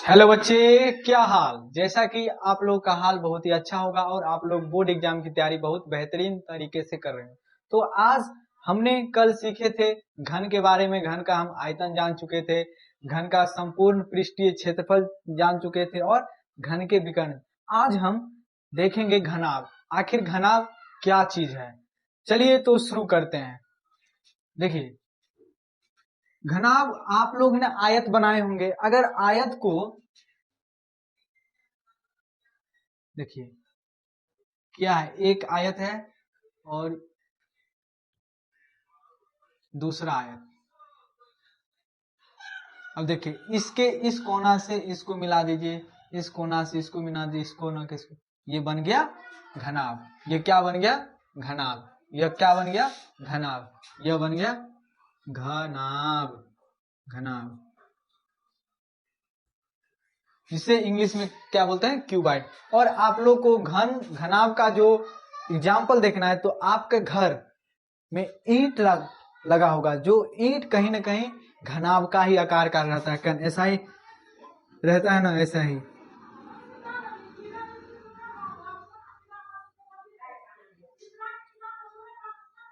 Hello बच्चे, क्या हाल। जैसा कि आप लोग का हाल बहुत ही अच्छा होगा और आप लोग बोर्ड एग्जाम की तैयारी बहुत बेहतरीन तरीके से कर रहे हैं। तो आज हमने कल सीखे थे घन के बारे में। घन का हम आयतन जान चुके थे, घन का संपूर्ण पृष्ठीय क्षेत्रफल जान चुके थे और घन के विकर्ण। आज हम देखेंगे घनाभ। आखिर घनाभ क्या चीज है। चलिए तो शुरू करते हैं। देखिए, घनाभ आप लोग ने आयत बनाए होंगे। अगर आयत को देखिए, क्या है, एक आयत है और दूसरा आयत। अब देखिए, इसके इस कोना से इसको मिला दीजिए, इस कोना से इसको मिला दीजिए, इस कोना के इसको, ये बन गया घनाभ। ये क्या बन गया? घनाभ। यह क्या बन गया? घनाभ। यह बन गया घनाभ। घनाभ जिसे इंग्लिश में क्या बोलते हैं? क्यूबाइड। और आप लोग को घनाभ का जो एग्जाम्पल देखना है तो आपके घर में ईंट लगा होगा। जो ईंट कहीं ना कहीं घनाभ का ही आकार का रहता है। ऐसा ही रहता है ना, ऐसा ही।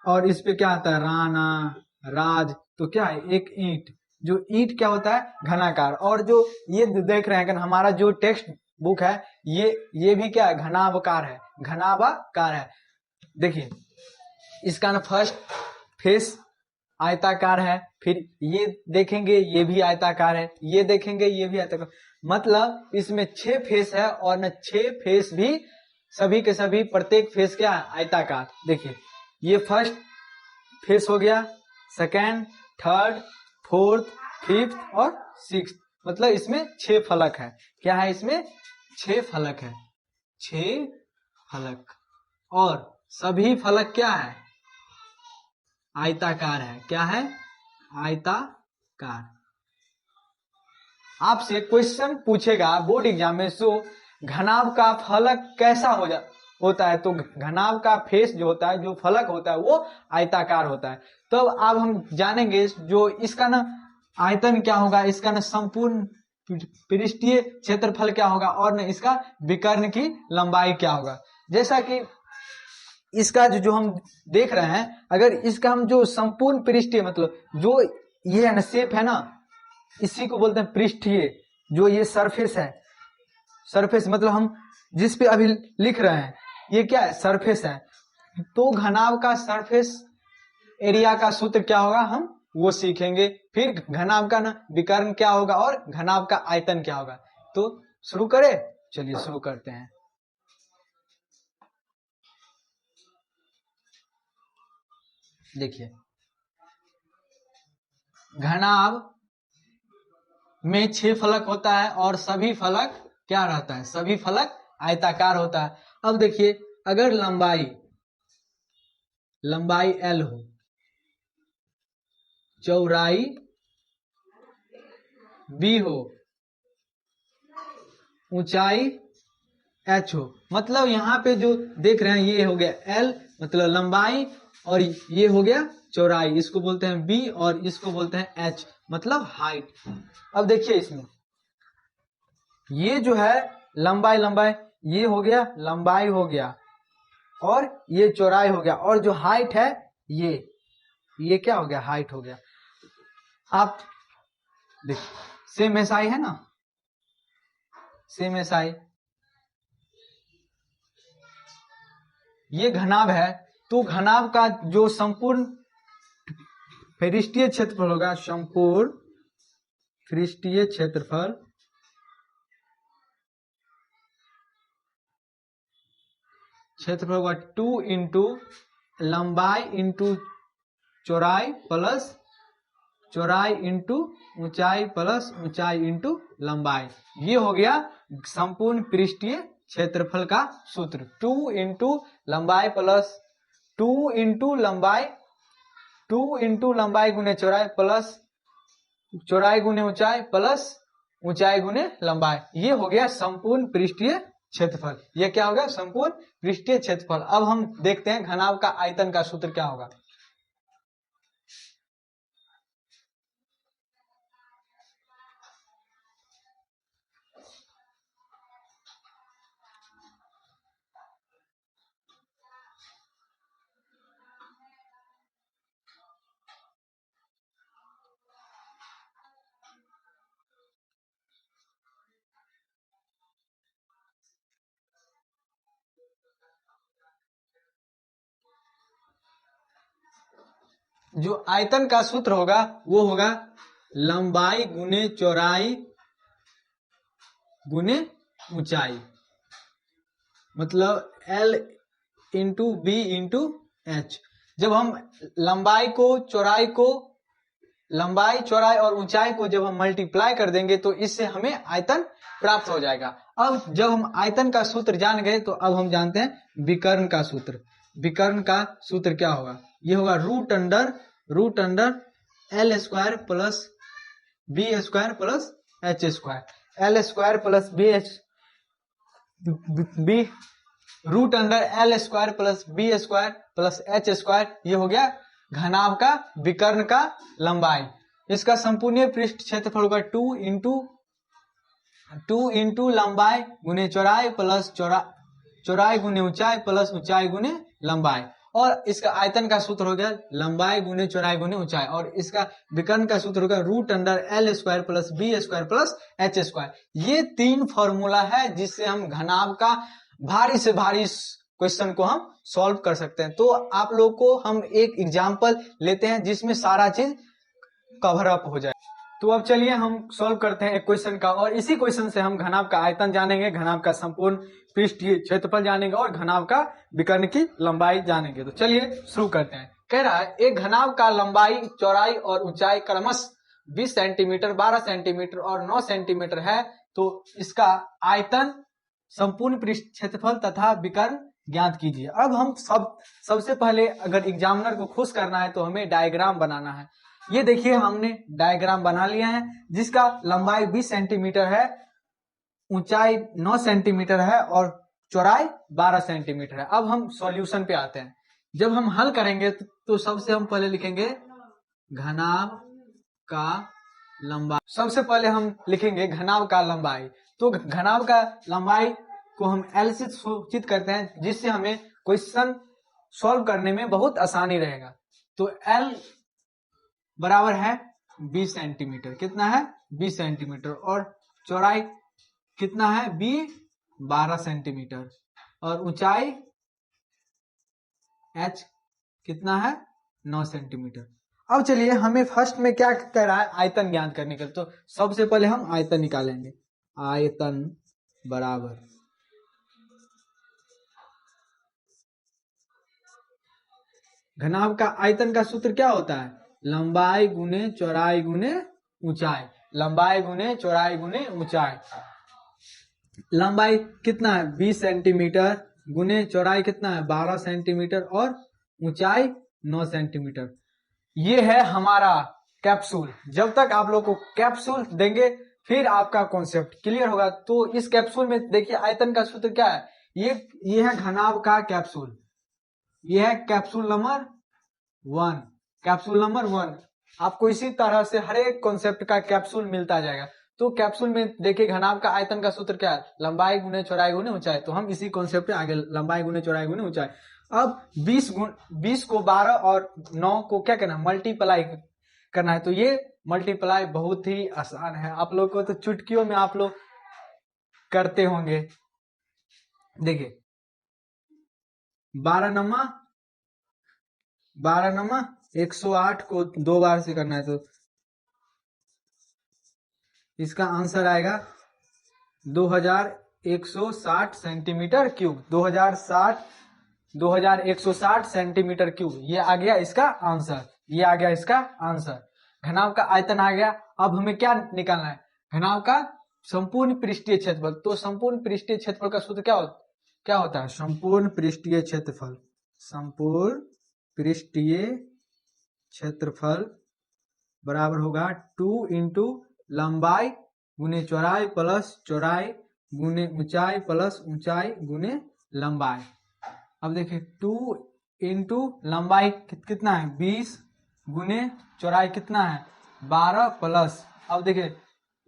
और इस पे क्या आता है? राणा, राज। तो क्या है? एक ईंट। जो ईंट क्या होता है? घनाकार। और जो ये देख रहे हैं हमारा जो टेक्स्ट बुक है, ये भी क्या है? घनाभकार है। घनाभकार है। देखिए, इसका ना फर्स्ट फेस आयताकार है, फिर ये देखेंगे ये भी आयताकार है, ये देखेंगे ये भी आयताकार। मतलब इसमें 6 फेस है और न 6 फेस भी सभी के सभी प्रत्येक फेस क्या है? आयताकार। देखिए, ये फर्स्ट फेस हो गया, सेकेंड, थर्ड, फोर्थ, फिफ्थ और सिक्स। मतलब इसमें 6 फलक है। क्या है? इसमें 6 फलक है। 6 फलक। और सभी फलक क्या है? आयताकार है। क्या है? आयताकार। आपसे क्वेश्चन पूछेगा बोर्ड एग्जाम में, सो घनाभ का फलक कैसा होता है? तो घनाभ का फेस जो होता है, जो फलक होता है, वो आयताकार होता है। तो अब हम जानेंगे जो इसका ना आयतन क्या होगा, इसका ना संपूर्ण पृष्ठीय क्षेत्रफल क्या होगा और न इसका विकर्ण की लंबाई क्या होगा। जैसा कि इसका जो हम देख रहे हैं, अगर इसका हम जो संपूर्ण पृष्ठीय, मतलब जो ये है ना शेप है ना, इसी को बोलते हैं पृष्ठीय। जो ये सरफेस है, सरफेस मतलब हम जिस पे अभी लिख रहे हैं, ये क्या है? सरफेस है। तो घनाभ का सरफेस एरिया का सूत्र क्या होगा, हम वो सीखेंगे। फिर घनाभ का ना विकर्ण क्या होगा और घनाभ का आयतन क्या होगा। तो शुरू करें। चलिए शुरू करते हैं। देखिए, घनाभ में 6 फलक होता है और सभी फलक क्या रहता है? सभी फलक आयताकार होता है। अब देखिए, अगर लंबाई L हो, चौड़ाई B हो, ऊंचाई H हो, मतलब यहाँ पे जो देख रहे हैं ये हो गया L मतलब लंबाई, और ये हो गया चौड़ाई। इसको बोलते हैं B और इसको बोलते हैं H मतलब हाइट। अब देखिए, इसमें ये जो है लंबाई, ये हो गया लंबाई हो गया और ये चौड़ाई हो गया, और जो हाइट है ये क्या हो गया? हाइट हो गया। आप देखिए, सेम एसआई है ना, सेम एसआई। ये घनाभ है। तो घनाभ का जो संपूर्ण पृष्ठीय क्षेत्रफल होगा, संपूर्ण पृष्ठीय क्षेत्रफल होगा 2 इंटू लंबाई इंटू चौड़ाई प्लस चौड़ाई इंटू ऊंचाई प्लस ऊंचाई इंटू लंबाई। ये हो गया संपूर्ण पृष्ठीय क्षेत्रफल का सूत्र। 2 इंटू लंबाई प्लस 2 इंटू लंबाई 2 इंटू लंबाई गुने चौड़ाई प्लस चौड़ाई गुने ऊंचाई प्लस ऊंचाई गुने लंबाई। ये हो गया संपूर्ण पृष्ठीय क्षेत्रफल। ये क्या होगा? संपूर्ण पृष्ठीय क्षेत्रफल। अब हम देखते हैं घनाभ का आयतन का सूत्र क्या होगा। जो आयतन का सूत्र होगा वो होगा लंबाई गुने चौड़ाई गुने ऊंचाई, मतलब L into B into H. जब हम लंबाई चौड़ाई और ऊंचाई को जब हम मल्टीप्लाई कर देंगे तो इससे हमें आयतन प्राप्त हो जाएगा। अब जब हम आयतन का सूत्र जान गए तो अब हम जानते हैं विकर्ण का सूत्र। विकर्ण का सूत्र क्या होगा? ये होगा root under L square plus B square plus H square. L square plus B root under L square plus B square plus H square, ये हो गया घनाभ का विकर्ण का लंबाई। इसका संपूर्ण पृष्ठ क्षेत्रफल होगा 2 इंटू लंबाई गुने चौड़ाई प्लस चौड़ाई गुने ऊंचाई प्लस ऊंचाई गुने लंबाई। और इसका आयतन का सूत्र हो गया लंबाई गुने चौड़ाई गुने ऊंचाई। और इसका विकर्ण का सूत्र होगा root under L square plus B square plus H square. ये 3 फॉर्मूला है जिससे हम घनाभ का भारी से भारी क्वेश्चन को हम सॉल्व कर सकते हैं। तो आप लोग को हम एक एग्जाम्पल लेते हैं जिसमें सारा चीज कवर अप हो जाए। तो अब चलिए हम सॉल्व करते हैं एक क्वेश्चन का, और इसी क्वेश्चन से हम घनाभ का आयतन जानेंगे, घनाभ का संपूर्ण पृष्ठीय क्षेत्रफल जानेंगे और घनाभ का विकर्ण की लंबाई जानेंगे। तो चलिए शुरू करते हैं। कह रहा है एक घनाभ का लंबाई चौड़ाई और ऊंचाई क्रमशः 20 सेंटीमीटर 12 सेंटीमीटर और 9 सेंटीमीटर है, तो इसका आयतन संपूर्ण पृष्ठ क्षेत्रफल तथा विकर्ण ज्ञात कीजिए। अब हम सबसे पहले अगर एग्जामिनर को खुश करना है तो हमें डायग्राम बनाना है। ये देखिए हमने डायग्राम बना लिया है जिसका लंबाई 20 सेंटीमीटर है, ऊंचाई 9 सेंटीमीटर है और चौड़ाई 12 सेंटीमीटर है। अब हम सॉल्यूशन पे आते हैं। जब हम हल करेंगे तो सबसे हम पहले लिखेंगे घनाभ का लंबाई। सबसे पहले हम लिखेंगे घनाभ का लंबाई। तो घनाभ का लंबाई को हम L से सूचित करते हैं जिससे हमें क्वेश्चन सॉल्व करने में बहुत आसानी रहेगा। तो L बराबर है 20 सेंटीमीटर। कितना है? 20 सेंटीमीटर। और चौड़ाई कितना है? B 12 centimetre. और ऊंचाई H कितना है? 9 सेंटीमीटर। अब चलिए हमें फर्स्ट में क्या कह रहा है? आयतन ज्ञात करने का। तो सबसे पहले हम आयतन निकालेंगे। आयतन बराबर घनाभ का आयतन का सूत्र क्या होता है? लंबाई गुने चौड़ाई गुने ऊंचाई। लंबाई गुने चौड़ाई गुने ऊंचाई। लंबाई कितना है? 20 सेंटीमीटर गुने चौड़ाई कितना है? 12 सेंटीमीटर और ऊंचाई 9 सेंटीमीटर। ये है हमारा कैप्सूल। जब तक आप लोग को कैप्सूल देंगे फिर आपका कॉन्सेप्ट क्लियर होगा। तो इस कैप्सूल में देखिए आयतन का सूत्र क्या है? ये है घनाभ का कैप्सूल। ये है कैप्सूल नंबर 1। कैप्सूल नंबर 1 आपको इसी तरह से हर एक कॉन्सेप्ट का कैप्सूल मिलता जाएगा। तो कैप्सूल में देखिए घनाभ का आयतन का सूत्र क्या है? लंबाई गुने चौड़ाई गुने ऊंचाई। तो हम इसी कॉन्सेप्ट पे आगे लंबाई गुने चौड़ाई गुने ऊंचाई। अब 20 को 12 और 9 को क्या करना है? मल्टीप्लाई करना है। तो ये मल्टीप्लाई बहुत ही आसान है, आप लोग को तो चुटकियों में आप लोग करते होंगे। देखिए 12 नमा 108 को 2 बार से करना है तो इसका आंसर आएगा 2160 सेंटीमीटर क्यूब। 2160 सेंटीमीटर क्यूब ये आ गया इसका आंसर। ये आ गया इसका आंसर। घनाभ का आयतन आ गया। अब हमें क्या निकालना है? घनाभ का संपूर्ण पृष्ठीय क्षेत्रफल। तो संपूर्ण पृष्ठीय क्षेत्रफल का सूत्र क्या होता है? संपूर्ण पृष्ठीय क्षेत्रफल। संपूर्ण पृष्ठीय क्षेत्रफल बराबर होगा 2 इंटू लंबाई गुने चौड़ाई प्लस चौड़ाई गुने ऊंचाई प्लस ऊंचाई गुने लंबाई। अब देखिए 2 इंटू लंबाई कितना है? 20 गुने चौड़ाई कितना है? 12 प्लस, अब देखिए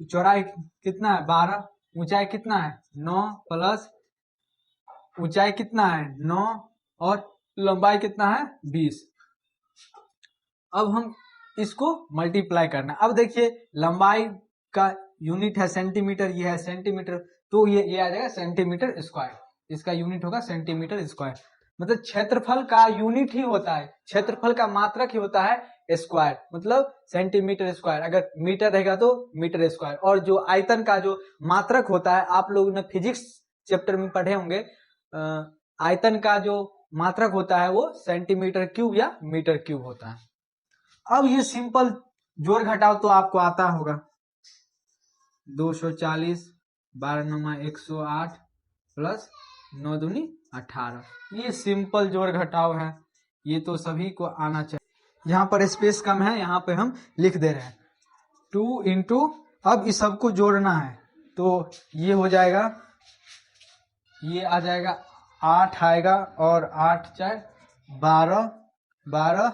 चौड़ाई कितना है? 12, ऊंचाई कितना है? 9 प्लस ऊंचाई कितना है? 9 और लंबाई कितना है? 20। अब हम इसको मल्टीप्लाई करना। अब देखिए लंबाई का यूनिट है सेंटीमीटर, ये है सेंटीमीटर, तो ये आ जाएगा सेंटीमीटर स्क्वायर। इसका यूनिट होगा सेंटीमीटर स्क्वायर। मतलब क्षेत्रफल का यूनिट ही होता है, क्षेत्रफल का मात्रक ही होता है स्क्वायर, मतलब सेंटीमीटर स्क्वायर, अगर मीटर रहेगा तो मीटर स्क्वायर। और जो आयतन का जो मात्रक होता है, आप लोगों ने फिजिक्स चैप्टर में पढ़े होंगे, आयतन का जो मात्रक होता है वो सेंटीमीटर क्यूब या मीटर क्यूब होता है। अब ये सिंपल जोड़ घटाव तो आपको आता होगा, 240 12 9 108 प्लस 9 दूनी 18, ये सिंपल जोड़ घटाव है, ये तो सभी को आना चाहिए। यहाँ पर स्पेस कम है, यहाँ पे हम लिख दे रहे हैं 2 इंटू, अब इस सबको जोड़ना है तो ये हो जाएगा, ये आ जाएगा 8 आएगा, और 8 4 12 12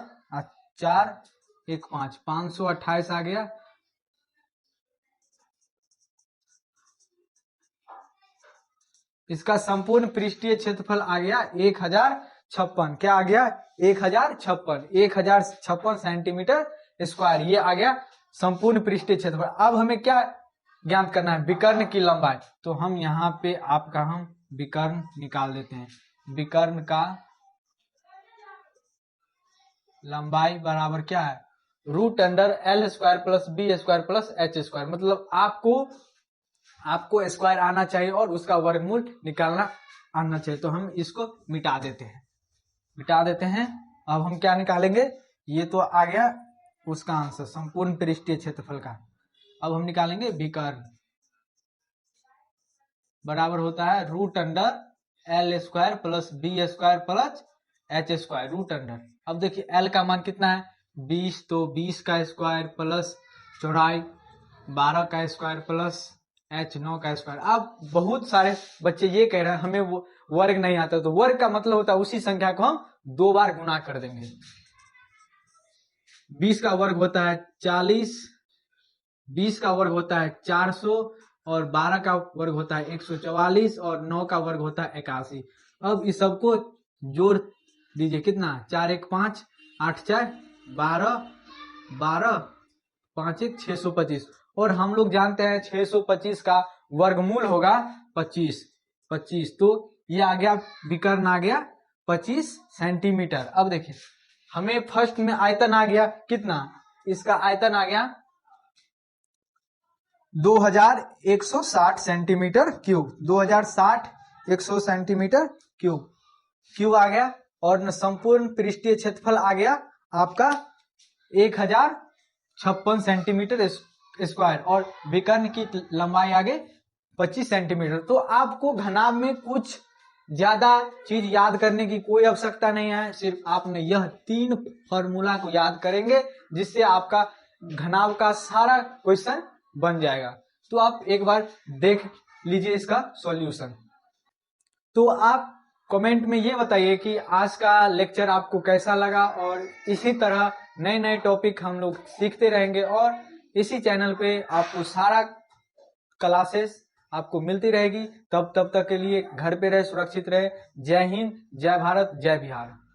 4 1 5 528 आ गया। इसका संपूर्ण पृष्ठीय क्षेत्रफल आ गया 1056, क्या आ गया 1056 सेंटीमीटर स्क्वायर, ये आ गया संपूर्ण पृष्ठीय क्षेत्रफल। अब हमें क्या ज्ञात करना है, विकर्ण की लंबाई, तो हम यहाँ पे आपका हम विकर्ण निकाल देते हैं। विकर्ण का लंबाई बराबर क्या है, √L² plus B² plus H², मतलब आपको स्क्वायर आना चाहिए और उसका वर्गमूल निकालना आना चाहिए। तो हम इसको मिटा देते हैं। अब हम क्या निकालेंगे, ये तो आ गया उसका आंसर संपूर्ण पृष्ठीय क्षेत्रफल का। अब हम निकालेंगे विकर्ण बराबर होता है √L² plus B² plus H²। अब देखिए L का मान कितना है 20, तो 20 का स्क्वायर प्लस चौड़ाई 12 का स्क्वायर प्लस H 9 का स्क्वायर। अब बहुत सारे बच्चे ये कह रहे हैं हमें वो वर्ग नहीं आता, तो वर्ग का मतलब होता है उसी संख्या को हम 2 बार गुना कर देंगे। 20 का वर्ग होता है 40, 20 का वर्ग होता है 400, और 12 का वर्ग होता है 144, और 9 का वर्ग होता है 81। अब इस सबको जोड़ दीजिए, कितना 4 1 5 8 4 12 12 5 1 625, और हम लोग जानते हैं 625 का वर्गमूल होगा 25, तो ये आ गया विकर्ण आ गया 25 सेंटीमीटर। अब देखिए हमें फर्स्ट में आयतन आ गया कितना, इसका आयतन आ गया 2160 सेंटीमीटर क्यूब, 2060 100 सेंटीमीटर क्यूब आ गया, और संपूर्ण पृष्ठीय क्षेत्रफल आ गया आपका 1056 सेंटीमीटर स्क्वायर, और विकर्ण की लंबाई आ गई 25 सेंटीमीटर। तो आपको घनाभ में कुछ ज्यादा चीज याद करने की कोई आवश्यकता नहीं है, सिर्फ आपने यह 3 फॉर्मूला को याद करेंगे जिससे आपका घनाभ का सारा क्वेश्चन बन जाएगा। तो आप एक बार देख लीजिए इसका सॉल्यूशन। तो आप कमेंट में ये बताइए कि आज का लेक्चर आपको कैसा लगा, और इसी तरह नए नए टॉपिक हम लोग सीखते रहेंगे, और इसी चैनल पे आपको सारा क्लासेस आपको मिलती रहेगी। तब तक के लिए घर पे रहे, सुरक्षित रहे। जय हिंद, जय भारत, जय बिहार।